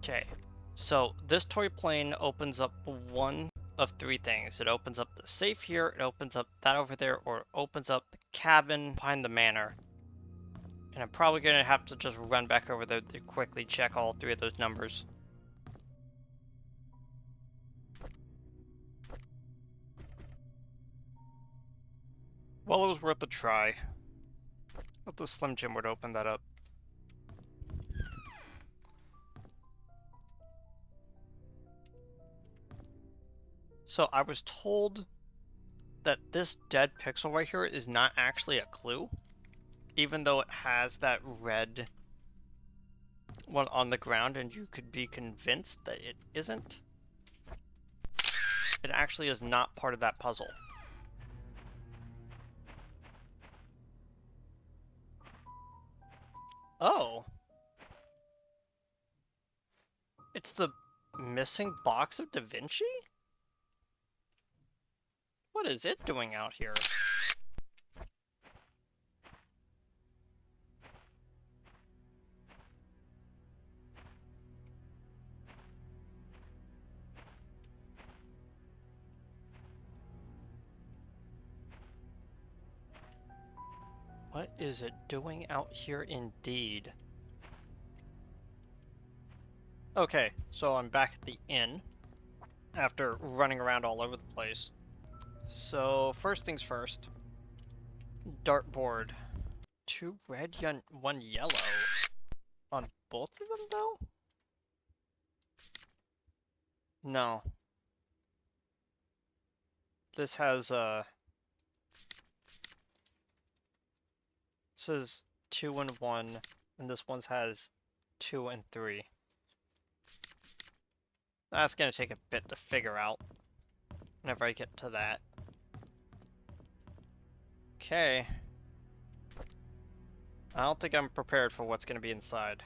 Okay, so this toy plane opens up one of three things. It opens up the safe here, it opens up that over there, or it opens up the cabin behind the manor. And I'm probably going to have to just run back over there to quickly check all three of those numbers. Well, it was worth a try. If the Slim Jim would open that up. So I was told that this dead pixel right here is not actually a clue, even though it has that red one on the ground and you could be convinced that it isn't. It actually is not part of that puzzle. Oh. It's the missing box of Da Vinci? What is it doing out here? What is it doing out here indeed? Okay, so I'm back at the inn after running around all over the place. So, first things first. Dartboard. 2 red, 1 yellow. On both of them, though? No. This has, This is 2 and 1, and this one has 2 and 3. That's gonna take a bit to figure out whenever I get to that. Okay. I don't think I'm prepared for what's gonna be inside.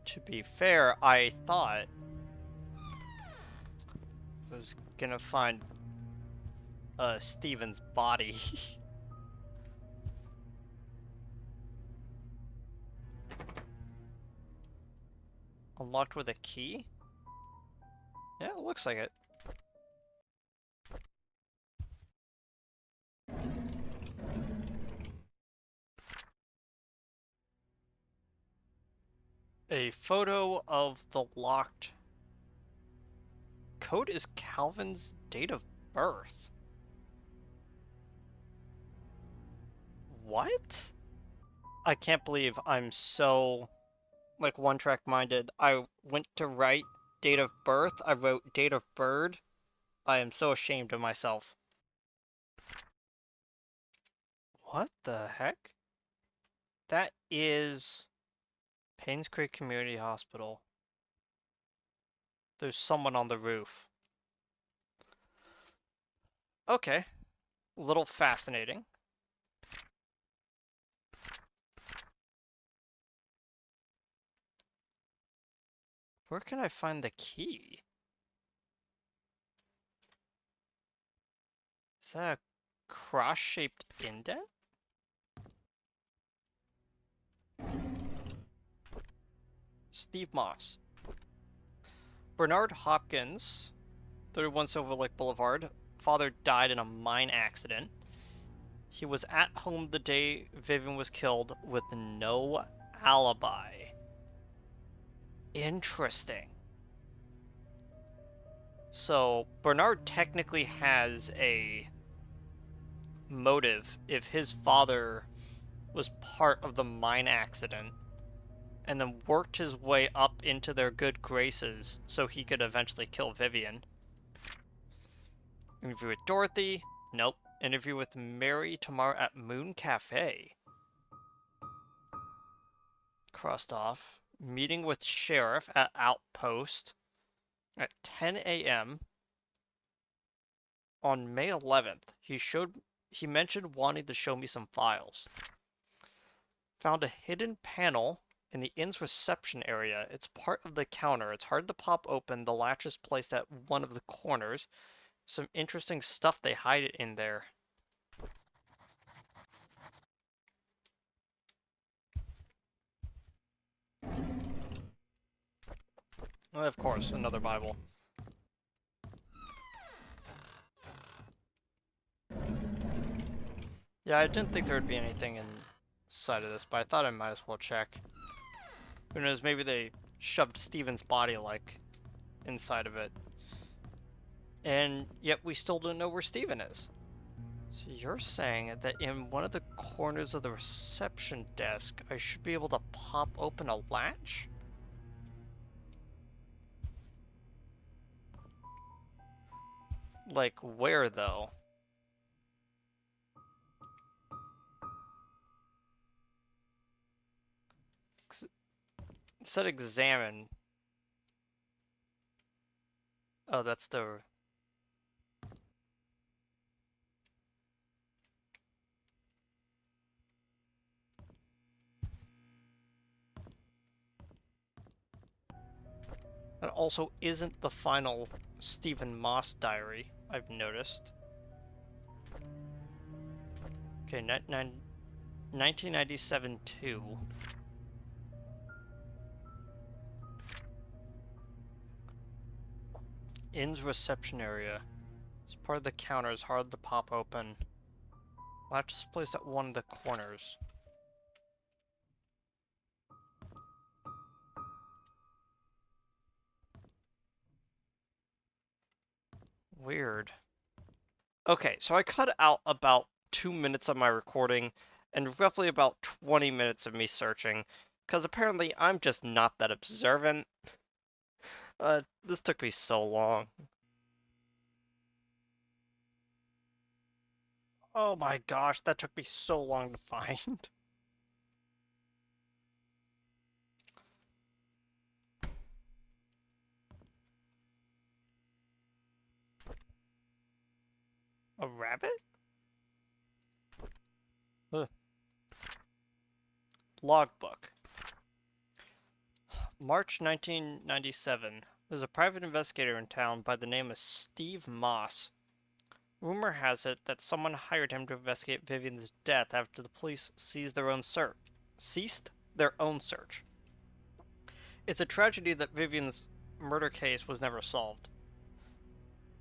To be fair, I thought I was gonna find Steven's body. Unlocked with a key? Yeah, it looks like it. A photo of the locked code is Calvin's date of birth. What? I can't believe I'm so, like, one-track minded. I went to write date of birth, I wrote date of bird. I am so ashamed of myself. What the heck? That is Painscreek Community Hospital. There's someone on the roof. Okay. A little fascinating. Where can I find the key? Is that a cross-shaped indent? Steve Moss. Bernard Hopkins, 31 Silver Lake Boulevard. Father died in a mine accident. He was at home the day Vivian was killed with no alibi. Interesting. So, Bernard technically has a motive if his father was part of the mine accident and then worked his way up into their good graces so he could eventually kill Vivian. Interview with Dorothy? Nope. Interview with Mary tomorrow at Moon Cafe. Crossed off. Meeting with Sheriff at Outpost at 10 a.m. on May 11th. He mentioned wanting to show me some files. Found a hidden panel in the inn's reception area. It's part of the counter. It's hard to pop open. The latch is placed at one of the corners. Some interesting stuff they hide it in there. Oh, of course, another Bible. Yeah, I didn't think there would be anything inside of this, but I thought I might as well check. Who knows, maybe they shoved Steven's body, like, inside of it. And yet we still don't know where Steven is. So you're saying that in one of the corners of the reception desk, I should be able to pop open a latch? Like, where, though? It said examine. Oh, that's the... That also isn't the final Stephen Moss diary, I've noticed. Okay, 1997-2. Inn's reception area. It's part of the counter, it's hard to pop open. Latch is placed at one of the corners. Weird. Okay, so I cut out about 2 minutes of my recording and roughly about 20 minutes of me searching, because apparently I'm just not that observant. This took me so long. Oh my gosh, that took me so long to find. A rabbit? Ugh. Logbook. March 1997. There's a private investigator in town by the name of Steve Moss. Rumor has it that someone hired him to investigate Vivian's death after the police ceased their own search. It's a tragedy that Vivian's murder case was never solved.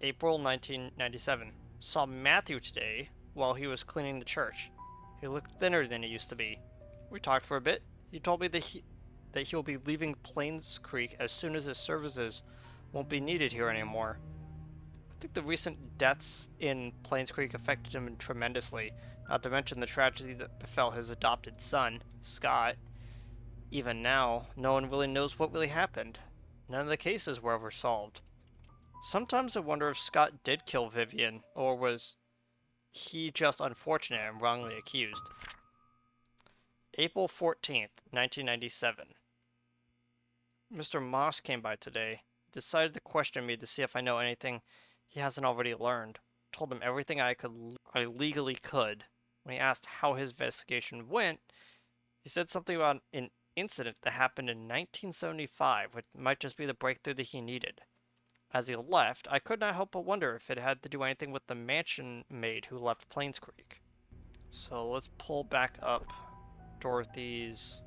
April 1997. Saw Matthew today while he was cleaning the church. He looked thinner than he used to be. We talked for a bit. He told me that he'll be leaving Painscreek as soon as his services won't be needed here anymore. I think the recent deaths in Painscreek affected him tremendously, not to mention the tragedy that befell his adopted son, Scott. Even now, no one really knows what really happened. None of the cases were ever solved. Sometimes I wonder if Scott did kill Vivian, or was he just unfortunate and wrongly accused. April 14th, 1997. Mr. Moss came by today. Decided to question me to see if I know anything he hasn't already learned. Told him everything I legally could. When he asked how his investigation went, he said something about an incident that happened in 1975, which might just be the breakthrough that he needed. As he left, I could not help but wonder if it had to do anything with the mansion maid who left Painscreek. So let's pull back up Dorothy's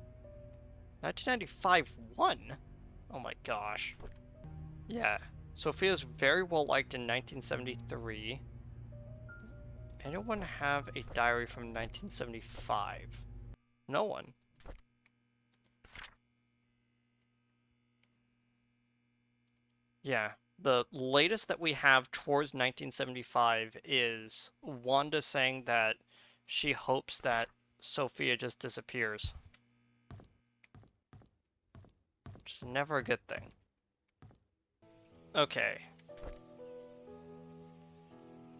1995 one. Oh my gosh. Yeah. Sophia's very well liked in 1973. Anyone have a diary from 1975? No one. Yeah. The latest that we have towards 1975 is Wanda saying that she hopes that Sophia just disappears. Which is never a good thing. Okay.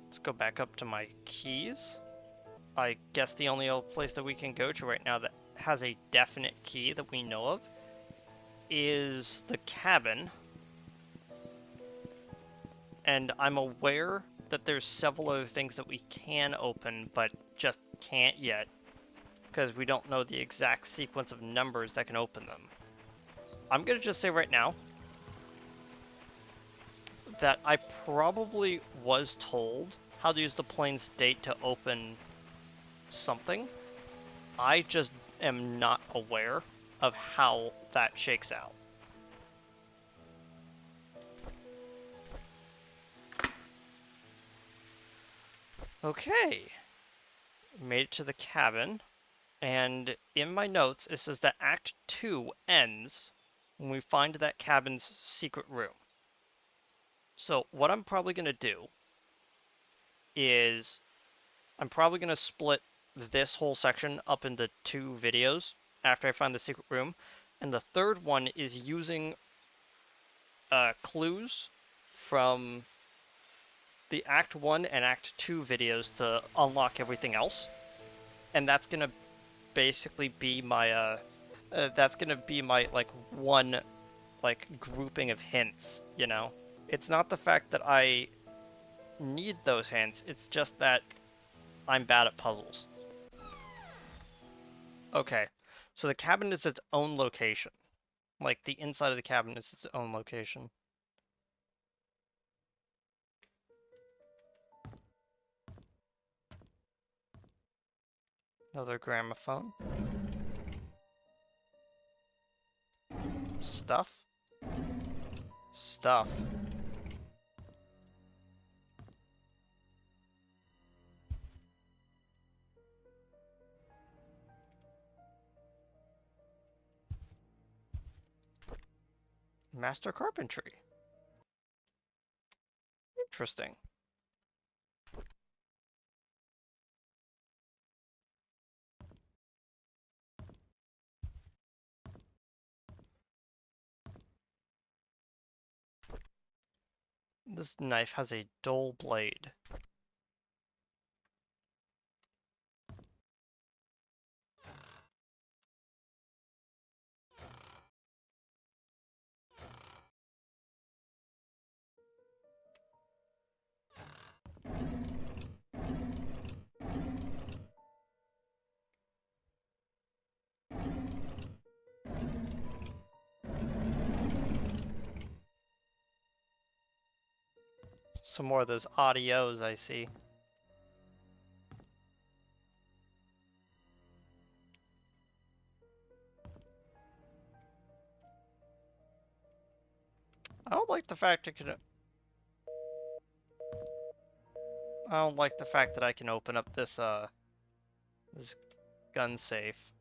Let's go back up to my keys. I guess the only other place that we can go to right now that has a definite key that we know of is the cabin. And I'm aware that there's several other things that we can open, but just can't yet, because we don't know the exact sequence of numbers that can open them. I'm gonna just say right now that I probably was told how to use the plane's date to open something. I just am not aware of how that shakes out. Okay, made it to the cabin, and in my notes it says that Act 2 ends when we find that cabin's secret room. So what I'm probably going to do is I'm probably going to split this whole section up into 2 videos after I find the secret room, and the third one is using clues from the Act 1 and Act 2 videos to unlock everything else. And that's going to basically be my that's going to be my like one like grouping of hints, you know. It's not the fact that I need those hints, it's just that I'm bad at puzzles. Okay. So the cabin is its own location. Like the inside of the cabin is its own location. Another gramophone. Stuff. Stuff. Master carpentry. Interesting. This knife has a dull blade. Some more of those audios I see. I don't like the fact I can. I don't like the fact that I can open up this gun safe.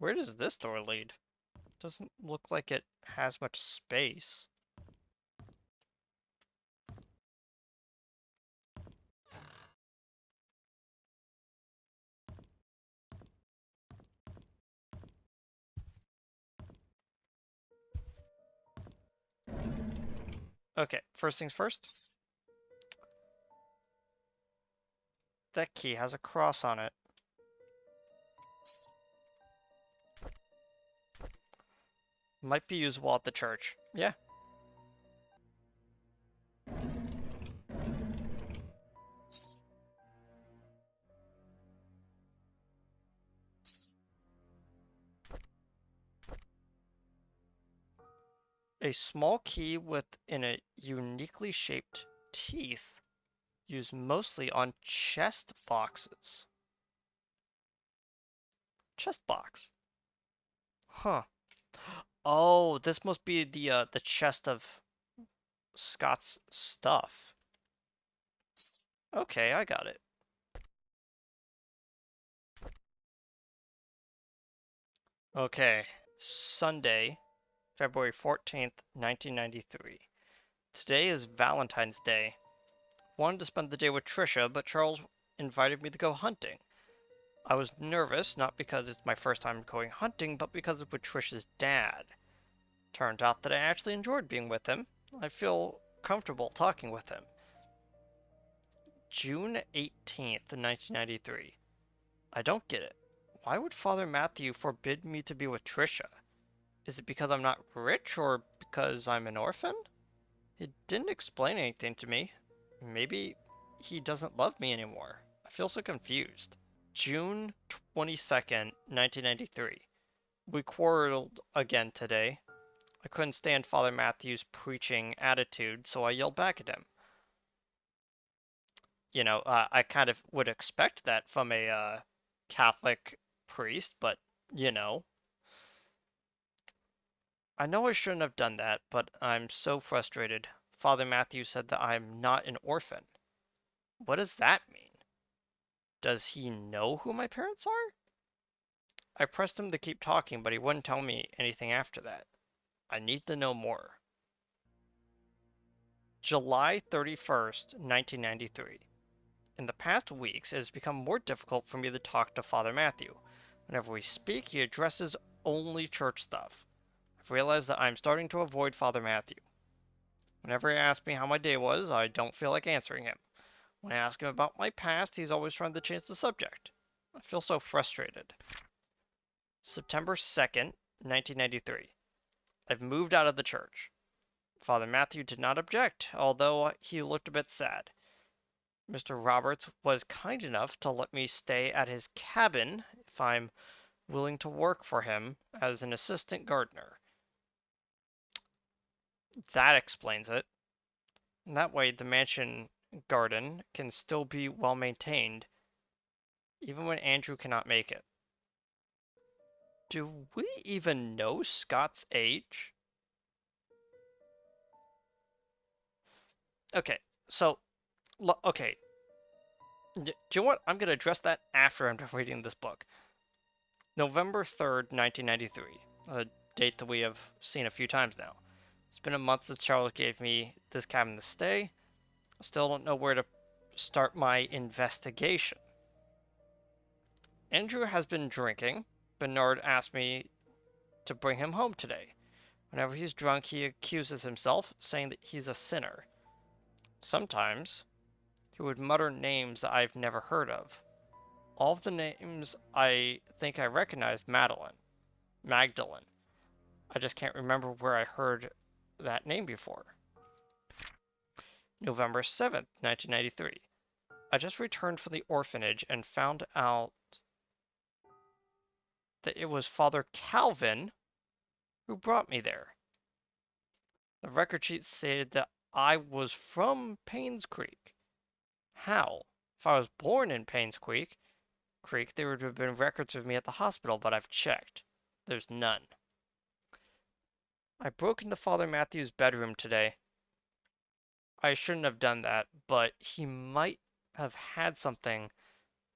Where does this door lead? Doesn't look like it has much space. Okay, first things first. That key has a cross on it. Might be usable at the church. Yeah. A small key with a uniquely shaped teeth used mostly on chest boxes. Chest box. Huh. Oh, this must be the chest of Scott's stuff. Okay, I got it. Okay, Sunday, February 14th, 1993. Today is Valentine's Day. Wanted to spend the day with Trisha, but Charles invited me to go hunting. I was nervous, not because it's my first time going hunting, but because it's with Trisha's dad. Turned out that I actually enjoyed being with him. I feel comfortable talking with him. June 18th, 1993. I don't get it. Why would Father Matthew forbid me to be with Trisha? Is it because I'm not rich or because I'm an orphan? He didn't explain anything to me. Maybe he doesn't love me anymore. I feel so confused. June 22nd, 1993. We quarreled again today. I couldn't stand Father Matthew's preaching attitude, so I yelled back at him. I kind of would expect that from a Catholic priest, but, you know. I know I shouldn't have done that, but I'm so frustrated. Father Matthew said that I'm not an orphan. What does that mean? Does he know who my parents are? I pressed him to keep talking, but he wouldn't tell me anything after that. I need to know more. July 31st, 1993. In the past weeks, it has become more difficult for me to talk to Father Matthew. Whenever we speak, he addresses only church stuff. I've realized that I'm starting to avoid Father Matthew. Whenever he asks me how my day was, I don't feel like answering him. When I ask him about my past, he's always trying to change the subject. I feel so frustrated. September 2nd, 1993. I've moved out of the church. Father Matthew did not object, although he looked a bit sad. Mr. Roberts was kind enough to let me stay at his cabin if I'm willing to work for him as an assistant gardener. That explains it. And that way, the mansion garden can still be well maintained, even when Andrew cannot make it. Do we even know Scott's age? Okay, so, okay. Do you know what? I'm going to address that after I'm done reading this book. November 3rd, 1993. A date that we have seen a few times now. It's been a month since Charles gave me this cabin to stay. I still don't know where to start my investigation. Andrew has been drinking. Bernard asked me to bring him home today. Whenever he's drunk, he accuses himself, saying that he's a sinner. Sometimes, he would mutter names that I've never heard of. All of the names I think I recognize Magdalene. I just can't remember where I heard that name before. November 7th, 1993. I just returned from the orphanage and found out that it was Father Calvin who brought me there. The record sheet stated that I was from Painscreek. How? If I was born in Painscreek, there would have been records of me at the hospital, but I've checked. There's none. I broke into Father Matthew's bedroom today. I shouldn't have done that, but he might have had something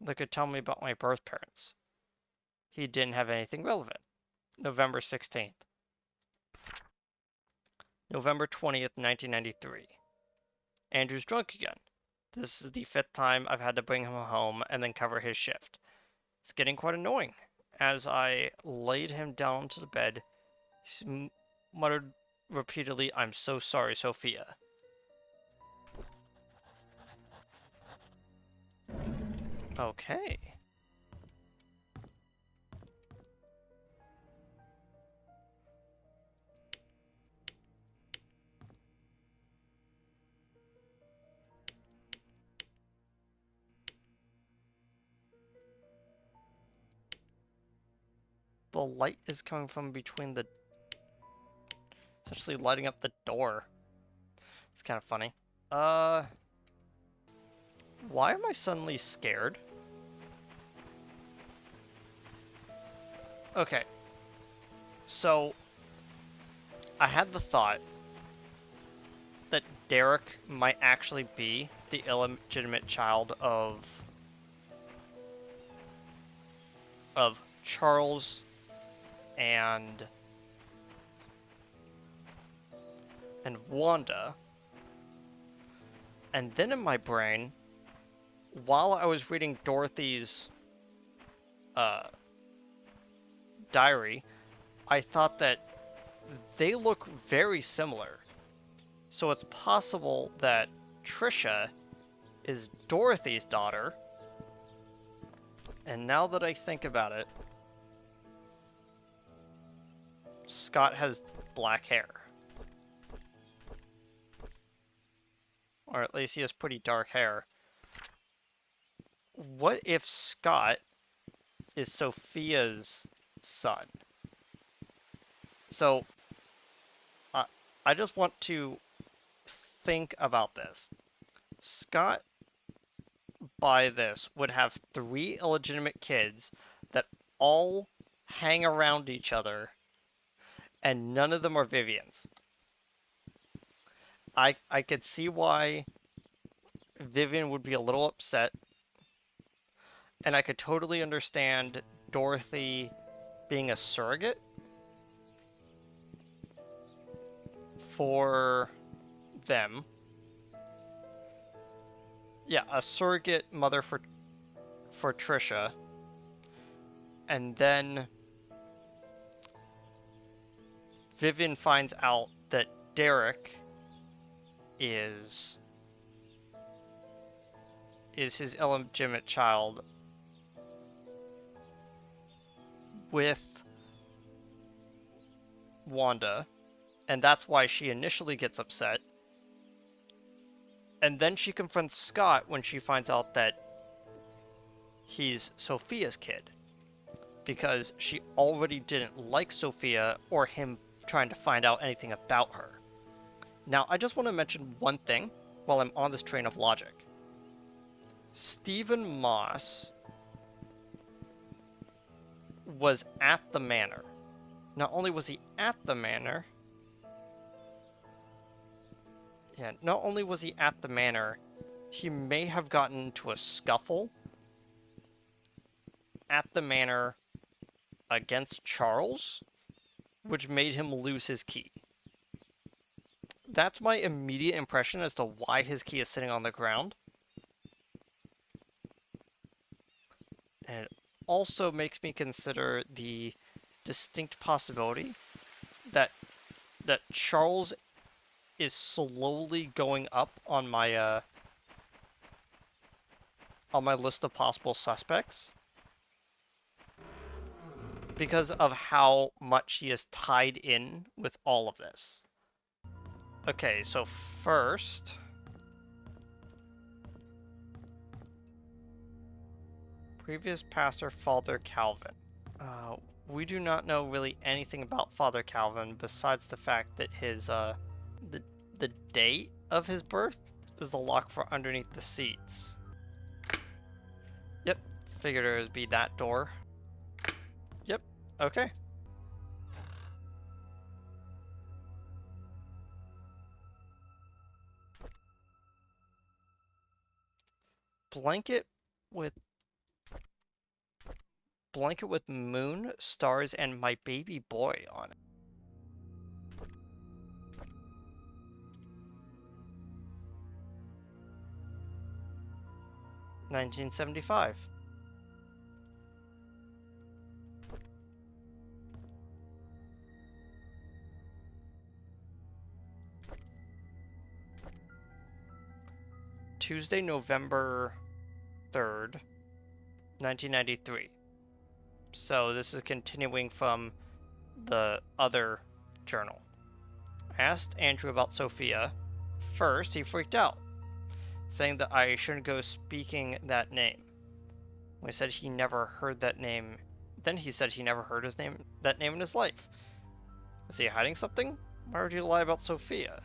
that could tell me about my birth parents. He didn't have anything relevant. November 16th. November 20th, 1993. Andrew's drunk again. This is the 5th time I've had to bring him home and then cover his shift. It's getting quite annoying. As I laid him down to the bed, he muttered repeatedly, "I'm so sorry, Sophia." Okay. The light is coming from between the... It's actually lighting up the door. It's kind of funny. Why am I suddenly scared? Okay. So, I had the thought that Derek might actually be the illegitimate child of Charles and Wanda. And then in my brain, while I was reading Dorothy's diary, I thought that they look very similar. So it's possible that Trisha is Dorothy's daughter. And now that I think about it, Scott has black hair. Or at least he has pretty dark hair. What if Scott is Sophia's son. So I I just want to think about this. Scott, by this, would have 3 illegitimate kids that all hang around each other, and none of them are Vivian's. I could see why Vivian would be a little upset, and I could totally understand Dorothy being a surrogate for them. Yeah, a surrogate mother for Trisha, and then Vivian finds out that Derek is his illegitimate child with Wanda, and that's why she initially gets upset. And then she confronts Scott when she finds out that he's Sophia's kid, because she already didn't like Sophia or him trying to find out anything about her. Now, I just want to mention one thing while I'm on this train of logic. Stephen Moss was at the manor. Not only was he at the manor, he may have gotten into a scuffle at the manor against Charles, which made him lose his key. That's my immediate impression as to why his key is sitting on the ground. And it also makes me consider the distinct possibility that Charles is slowly going up on my list of possible suspects because of how much he is tied in with all of this. Okay, so first, previous pastor Father Calvin. We do not know really anything about Father Calvin besides the fact that his the date of his birth is the lock for underneath the seats. Yep, figured it would be that door. Yep, okay. Blanket with moon, stars, and my baby boy on it. $1975. Tuesday, November 3rd, 1993. So this is continuing from the other journal. I asked Andrew about Sophia. First, he freaked out, saying that I shouldn't go speaking that name. When I said he never heard that name, then he said he never heard that name in his life. Is he hiding something? Why would he lie about Sophia?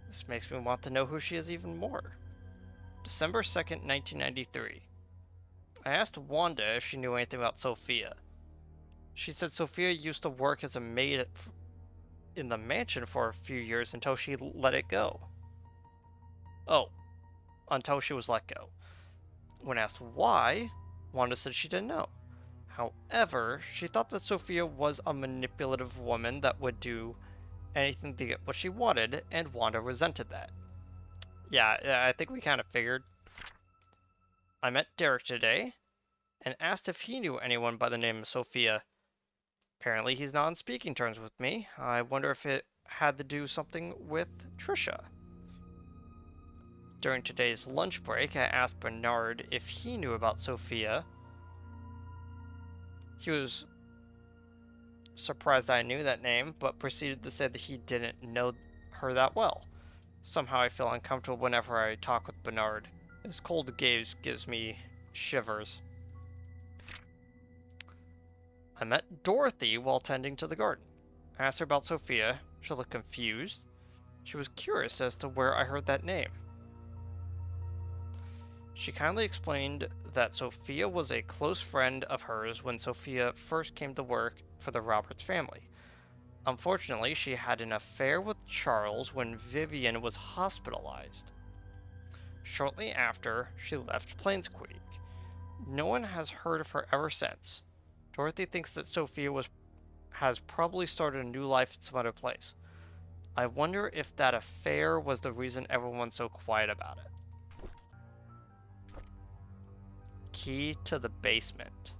This makes me want to know who she is even more. December 2nd, 1993. I asked Wanda if she knew anything about Sophia. She said Sophia used to work as a maid in the mansion for a few years until she let it go. Oh, until she was let go. When asked why, Wanda said she didn't know. However, she thought that Sophia was a manipulative woman that would do anything to get what she wanted, and Wanda resented that. Yeah, I think we kind of figured. I met Derek today and asked if he knew anyone by the name of Sophia. Apparently he's not on speaking terms with me. I wonder if it had to do something with Trisha. During today's lunch break, I asked Bernard if he knew about Sophia. He was surprised I knew that name, but proceeded to say that he didn't know her that well. Somehow I feel uncomfortable whenever I talk with Bernard. His cold gaze gives me shivers. I met Dorothy while tending to the garden. I asked her about Sophia. She looked confused. She was curious as to where I heard that name. She kindly explained that Sophia was a close friend of hers when Sophia first came to work for the Roberts family. Unfortunately, she had an affair with Charles when Vivian was hospitalized. Shortly after, she left Painscreek. No one has heard of her ever since. Dorothy thinks that has probably started a new life in some other place. I wonder if that affair was the reason everyone's so quiet about it. Key to the basement.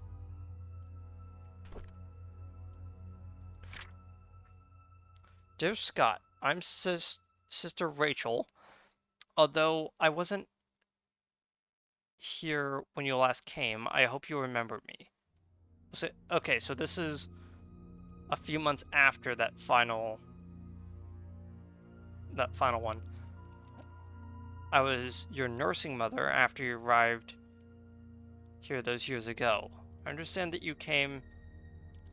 Dear Scott, I'm Sister Rachel. Although I wasn't here when you last came, I hope you remember me. Okay, so this is a few months after that final one. I was your nursing mother after you arrived here those years ago. I understand that you came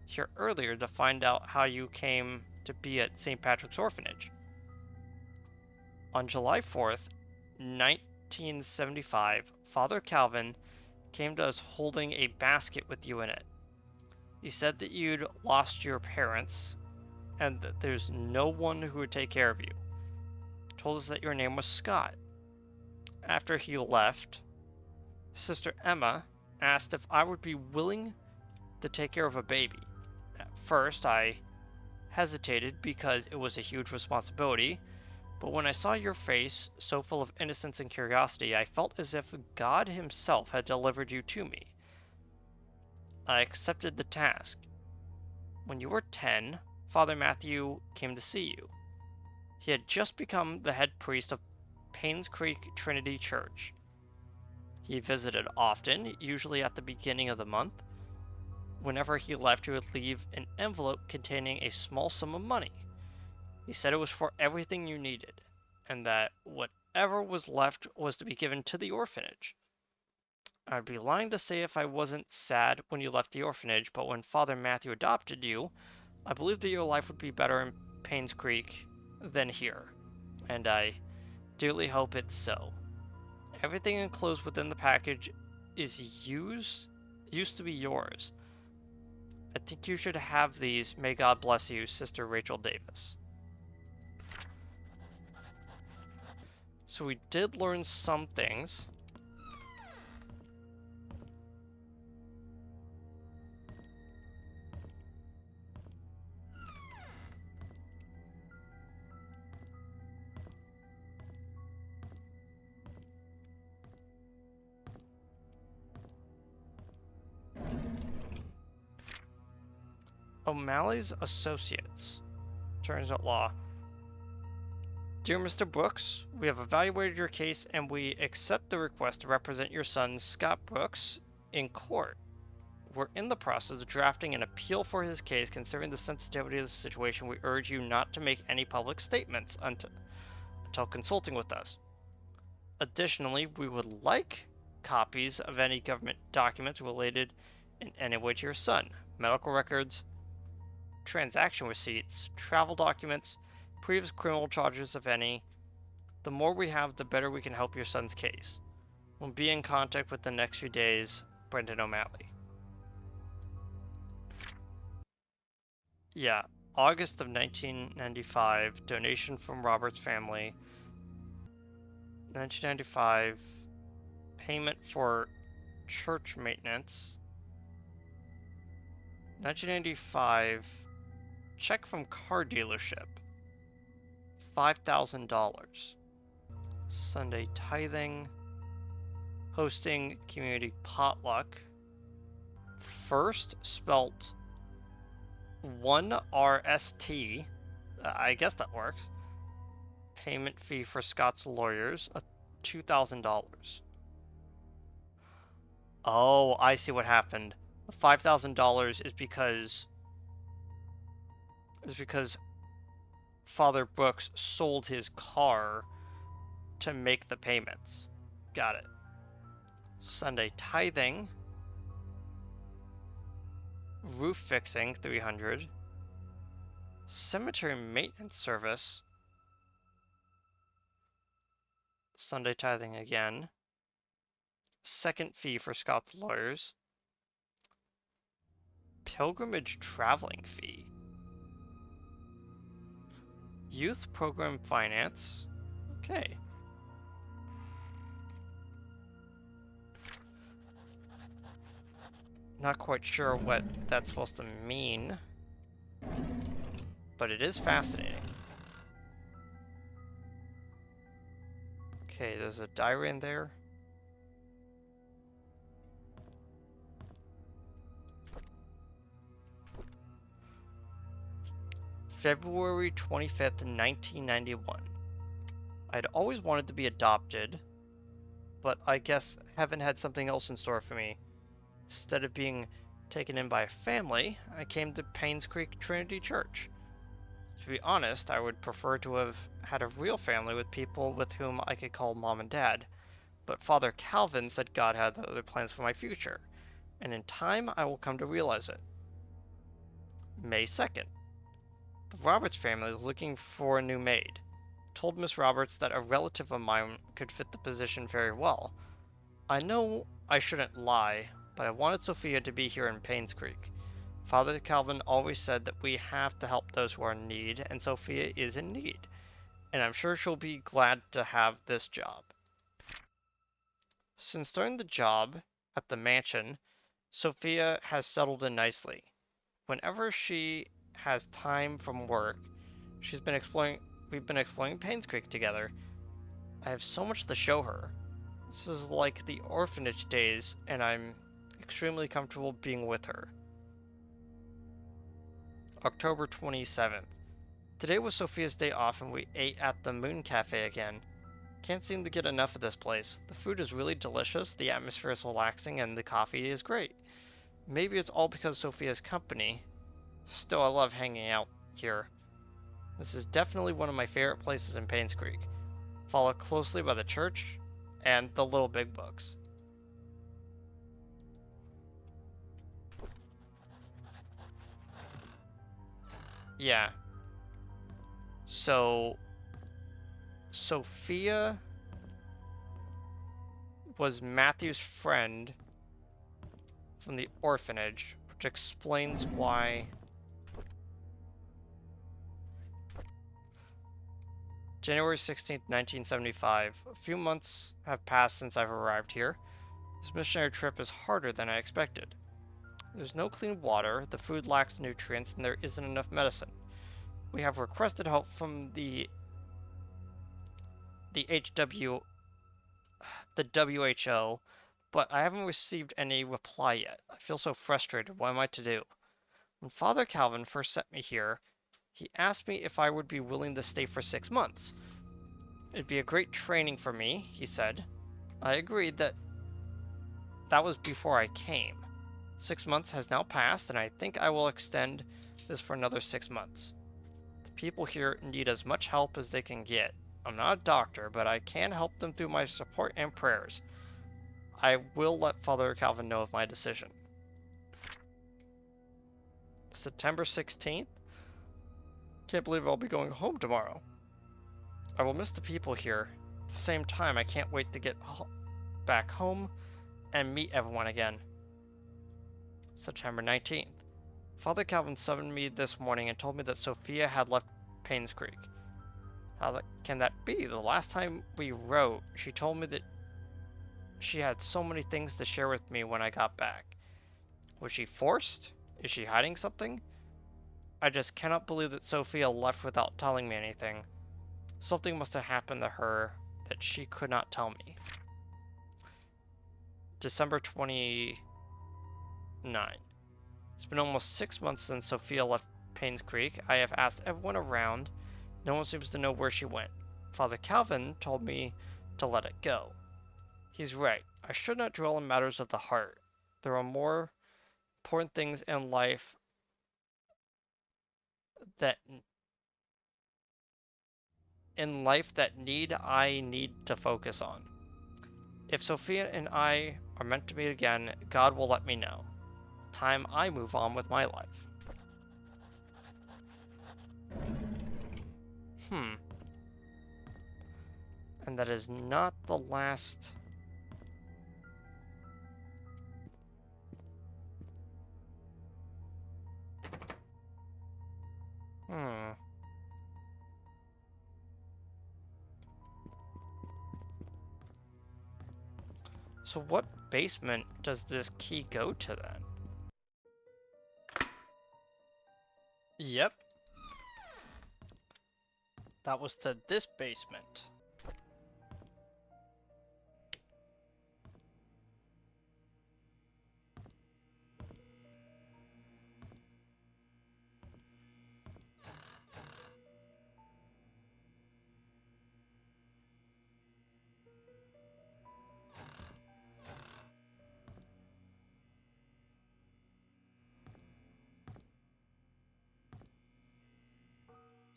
here earlier to find out how you came to be at St. Patrick's Orphanage. On July 4th, 1975, Father Calvin came to us holding a basket with you in it. He said that you'd lost your parents and that there's no one who would take care of you. He told us that your name was Scott. After he left, Sister Emma asked if I would be willing to take care of a baby. At first, I hesitated because it was a huge responsibility, but when I saw your face, so full of innocence and curiosity, I felt as if God Himself had delivered you to me. I accepted the task. When you were 10, Father Matthew came to see you. He had just become the head priest of Painscreek Trinity Church. He visited often, usually at the beginning of the month. Whenever he left, he would leave an envelope containing a small sum of money. He said it was for everything you needed, and that whatever was left was to be given to the orphanage. I'd be lying to say if I wasn't sad when you left the orphanage, but when Father Matthew adopted you, I believed that your life would be better in Painscreek than here, and I dearly hope it's so. Everything enclosed within the package is used to be yours. I think you should have these. May God bless you, Sister Rachel Davis. So we did learn some things. O'Malley's Associates. Attorneys at Law. Dear Mr. Brooks, we have evaluated your case and we accept the request to represent your son, Scott Brooks, in court. We're in the process of drafting an appeal for his case. Considering the sensitivity of the situation, we urge you not to make any public statements until consulting with us. Additionally, we would like copies of any government documents related in any way to your son, medical records, transaction receipts, travel documents, previous criminal charges, if any. The more we have, the better we can help your son's case. We'll be in contact with the next few days. Brendan O'Malley. Yeah, August of 1995, donation from Robert's family. 1995, payment for church maintenance. 1995, check from car dealership. $5,000. Sunday tithing. Hosting community potluck. First spelt 1RST. I guess that works. Payment fee for Scott's lawyers, $2,000. Oh, I see what happened. The $5,000 is because Father Brooks sold his car to make the payments. Got it. Sunday tithing. Roof fixing, 300. Cemetery maintenance service. Sunday tithing again. Second fee for Scott's lawyers. Pilgrimage traveling fee. Youth program finance. Okay. Not quite sure what that's supposed to mean, but it is fascinating. Okay, there's a diary in there. February 25th, 1991. I'd always wanted to be adopted, but I guess heaven had something else in store for me. Instead of being taken in by a family, I came to Painscreek Trinity Church. To be honest, I would prefer to have had a real family with people with whom I could call mom and dad, but Father Calvin said God had other plans for my future, and in time I will come to realize it. May 2nd. The Roberts family is looking for a new maid. Told Miss Roberts that a relative of mine could fit the position very well. I know I shouldn't lie, but I wanted Sophia to be here in Painscreek. Father Calvin always said that we have to help those who are in need, and Sophia is in need, and I'm sure she'll be glad to have this job. Since starting the job at the mansion, Sophia has settled in nicely. Whenever she has time from work, we've been exploring Painscreek together. I have so much to show her. This is like the orphanage days, and I'm extremely comfortable being with her. October 27th. Today was Sophia's day off and we ate at the Moon Cafe again. Can't seem to get enough of this place. The food is really delicious, the atmosphere is relaxing, and the coffee is great. Maybe it's all because of Sophia's company. Still, I love hanging out here. This is definitely one of my favorite places in Painscreek, followed closely by the church and the Little Big Books. Yeah. So, Sophia was Matthew's friend from the orphanage, which explains why January 16th, 1975. A few months have passed since I've arrived here. This missionary trip is harder than I expected. There's no clean water, the food lacks nutrients, and there isn't enough medicine. We have requested help from the HW the WHO, but I haven't received any reply yet. I feel so frustrated. What am I to do? When Father Calvin first sent me here, he asked me if I would be willing to stay for 6 months. It'd be a great training for me, he said. I agreed that was before I came. 6 months has now passed, and I think I will extend this for another 6 months. The people here need as much help as they can get. I'm not a doctor, but I can help them through my support and prayers. I will let Father Calvin know of my decision. September 16th? Can't believe I'll be going home tomorrow. I will miss the people here. At the same time, I can't wait to get back home and meet everyone again. September 19th. Father Calvin summoned me this morning and told me that Sophia had left Painscreek. How can that be? The last time we wrote, she told me that she had so many things to share with me when I got back. Was she forced? Is she hiding something? I just cannot believe that Sophia left without telling me anything. Something must have happened to her that she could not tell me. December 29. It's been almost 6 months since Sophia left Painscreek. I have asked everyone around. No one seems to know where she went. Father Calvin told me to let it go. He's right. I should not dwell on matters of the heart. There are more important things that that I need to focus on. If Sophia and I are meant to meet again, God will let me know. time I move on with my life. Hmm. And that is not the last... Hmm. So what basement does this key go to then? Yep. That was to this basement.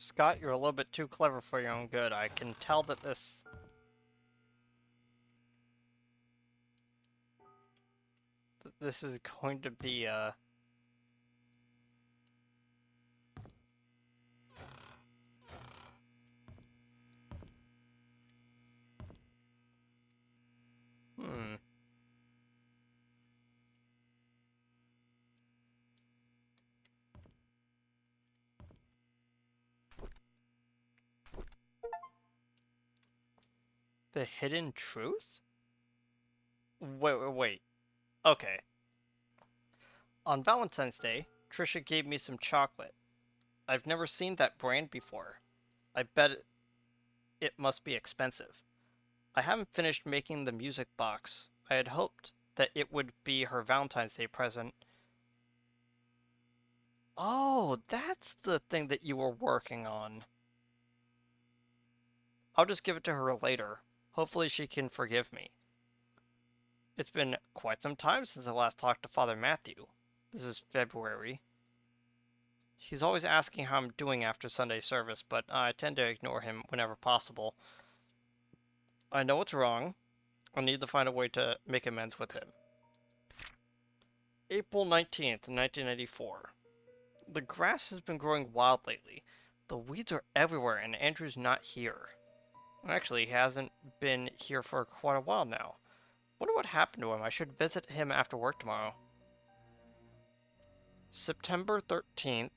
Scott, you're a little bit too clever for your own good. I can tell that this is going to be hmm. The hidden truth? Wait. Okay. On Valentine's Day, Trisha gave me some chocolate. I've never seen that brand before. I bet it must be expensive. I haven't finished making the music box. I had hoped that it would be her Valentine's Day present. Oh, that's the thing that you were working on. I'll just give it to her later. Hopefully she can forgive me. It's been quite some time since I last talked to Father Matthew. This is February. He's always asking how I'm doing after Sunday service, but I tend to ignore him whenever possible. I know it's wrong. I need to find a way to make amends with him. April 19th, 1994. The grass has been growing wild lately. The weeds are everywhere and Andrew's not here. Actually, he hasn't been here for quite a while now. Wonder what happened to him. I should visit him after work tomorrow. September 13th,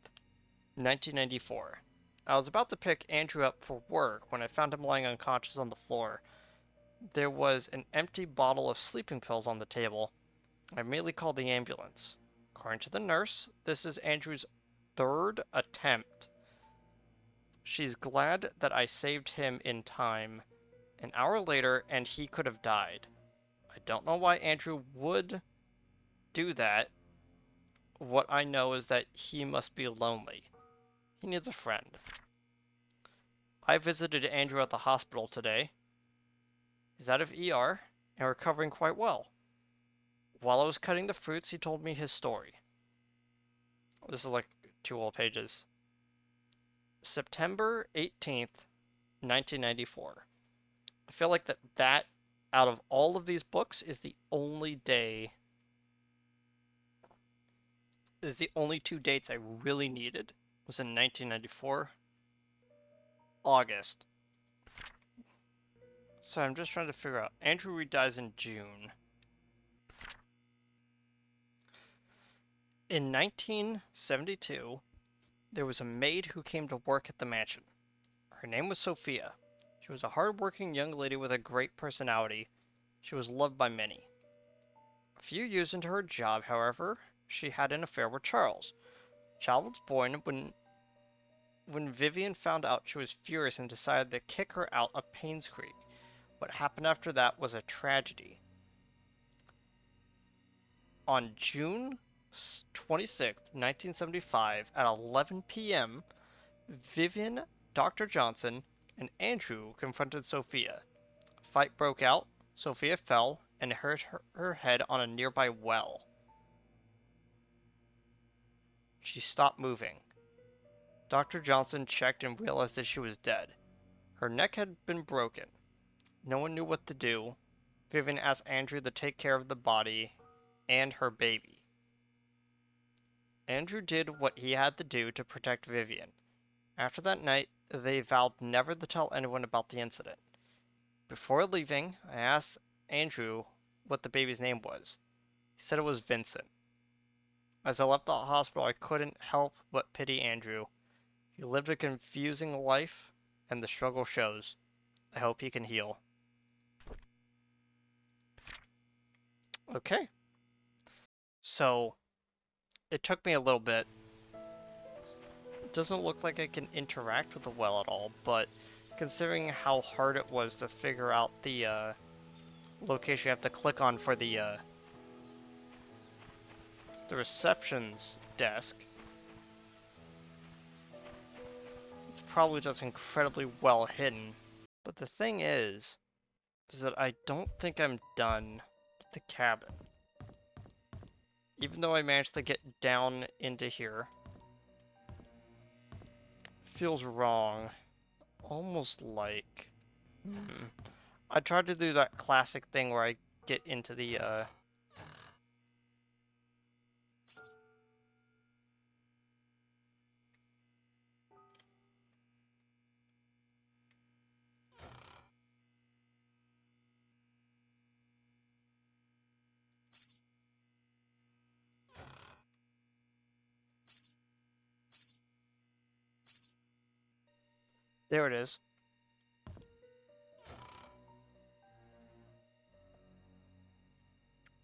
1994. I was about to pick Andrew up for work when I found him lying unconscious on the floor. There was an empty bottle of sleeping pills on the table. I immediately called the ambulance. According to the nurse, this is Andrew's third attempt. She's glad that I saved him in time. An hour later, and he could have died. I don't know why Andrew would do that. What I know is that he must be lonely. He needs a friend. I visited Andrew at the hospital today. He's out of ER and recovering quite well. While I was cutting the fruits, he told me his story. This is like 2 whole pages. September 18th, 1994. I feel like that out of all of these books is the only two dates I really needed was in 1994, August. So I'm just trying to figure out. Andrew Reed dies in June. In 1972, there was a maid who came to work at the mansion. Her name was Sophia. She was a hard-working young lady with a great personality. She was loved by many. A few years into her job, however, she had an affair with Charles. Child was born when Vivian found out, she was furious and decided to kick her out of Painscreek. What happened after that was a tragedy. On June 26, 1975, at 11 p.m., Vivian, Dr. Johnson, and Andrew confronted Sophia. A fight broke out. Sophia fell and hurt her head on a nearby well. She stopped moving. Dr. Johnson checked and realized that she was dead. Her neck had been broken. No one knew what to do. Vivian asked Andrew to take care of the body and her baby. Andrew did what he had to do to protect Vivian. After that night, they vowed never to tell anyone about the incident. Before leaving, I asked Andrew what the baby's name was. He said it was Vincent. As I left the hospital, I couldn't help but pity Andrew. He lived a confusing life, and the struggle shows. I hope he can heal. Okay. So, it took me a little bit. It doesn't look like I can interact with the well at all, but considering how hard it was to figure out the location you have to click on for the reception's desk, it's probably just incredibly well hidden. But the thing is that I don't think I'm done with the cabin. Even though I managed to get down into here, it feels wrong. Almost like... I tried to do that classic thing where I get into the, there it is.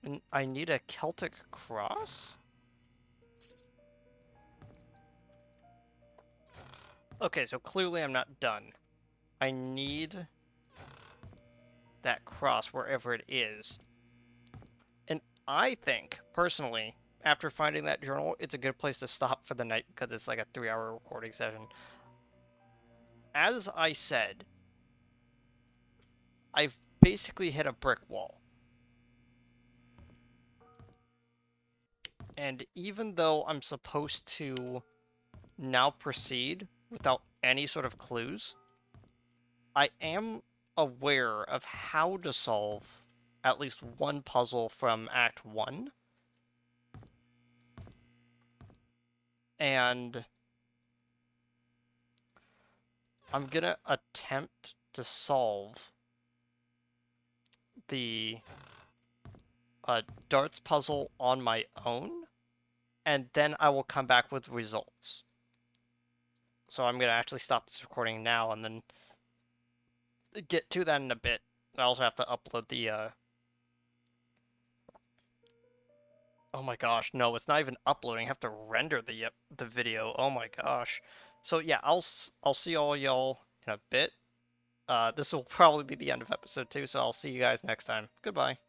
And I need a Celtic cross? Okay, so clearly I'm not done. I need that cross wherever it is. And I think, personally, after finding that journal, it's a good place to stop for the night because it's like a 3-hour recording session. As I said, I've basically hit a brick wall. And even though I'm supposed to now proceed without any sort of clues, I am aware of how to solve at least one puzzle from Act 1. And I'm gonna attempt to solve the darts puzzle on my own, and then I will come back with results. So I'm gonna actually stop this recording now and then get to that in a bit. I also have to upload the oh my gosh, no, it's not even uploading. I have to render the video. Oh my gosh. So yeah, I'll see all y'all in a bit. This will probably be the end of episode 2, so I'll see you guys next time. Goodbye.